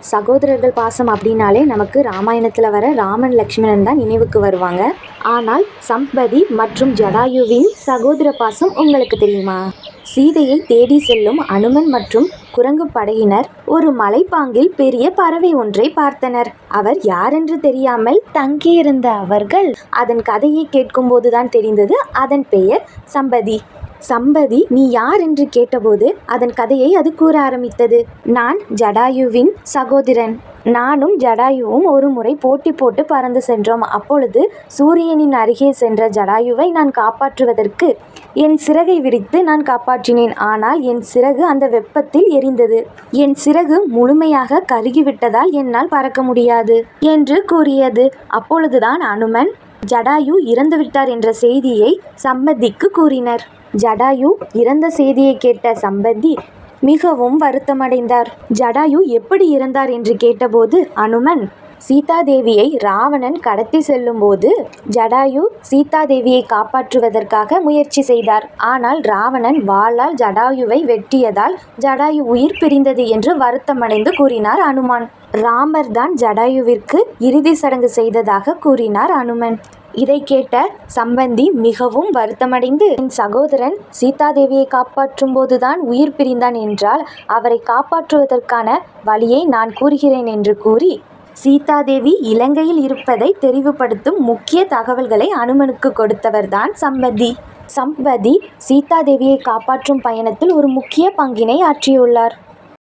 சகோதரர்கள் பாசம் அப்படின்னாலே நமக்கு ராமாயணத்தில் வர ராமன் லக்ஷ்மணன் தான் நினைவுக்கு வருவாங்க. ஆனால் சம்பதி மற்றும் ஜடாயுவின் சகோதர பாசம் உங்களுக்கு தெரியுமா? சீதையை தேடி செல்லும் அனுமன் மற்றும் குரங்கு படையினர் ஒரு மலைப்பாங்கில் பெரிய பறவை ஒன்றை பார்த்தனர். அவர் யாரென்று தெரியாமல் தங்கியிருந்த அவர்கள் அதன் கதையை கேட்கும்போதுதான் தெரிந்தது அதன் பெயர் சம்பதி. சம்பதி நீ யார் என்று கேட்டபோது அதன் கதையை அது கூற ஆரம்பித்தது. நான் ஜடாயுவின் சகோதரன். நானும் ஜடாயுவும் ஒரு முறை போட்டி போட்டு பறந்து சென்றோம். அப்பொழுது சூரியனின் அருகே சென்ற ஜடாயுவை நான் காப்பாற்றுவதற்கு என் சிறகை விரித்து நான் காப்பாற்றினேன். ஆனால் என் சிறகு அந்த வெப்பத்தில் எரிந்தது. என் சிறகு முழுமையாக கருகிவிட்டதால் என்னால் பறக்க முடியாது என்று கூறியது. அப்பொழுதுதான் அனுமன் ஜடாயு இறந்துவிட்டார் என்ற செய்தியை சம்பதிக்கு கூறினர். ஜடாயு இறந்த செய்தியை கேட்ட சம்பதி மிகவும் வருத்தமடைந்தார். ஜடாயு எப்படி இறந்தார் என்று கேட்டபோது அனுமன் சீதாதேவியை ராவணன் கடத்தி செல்லும்போது ஜடாயு சீதாதேவியை காப்பாற்றுவதற்காக முயற்சி செய்தார். ஆனால் ராவணன் வாளால் ஜடாயுவை வெட்டியதால் ஜடாயு உயிர் பிரிந்தது என்று வருத்தமடைந்து கூறினார் அனுமான். ராமர் தான் ஜடாயுவிற்கு இறுதி சடங்கு செய்ததாக கூறினார் அனுமன். இதை கேட்ட சம்பந்தி மிகவும் வருத்தமடைந்து, என் சகோதரன் சீதாதேவியை காப்பாற்றும் போதுதான் உயிர் பிரிந்தான் என்றால் அவரை காப்பாற்றுவதற்கான வழியை நான் கூறுகிறேன் என்று கூறி சீதாதேவி இலங்கையில் இருப்பதை தெரிவுபடுத்தும் முக்கிய தகவல்களை அனுமனுக்கு கொடுத்தவர்தான் சம்பதி. சம்பதி சீதாதேவியை காப்பாற்றும் பயணத்தில் ஒரு முக்கிய பங்கினை ஆற்றியுள்ளார்.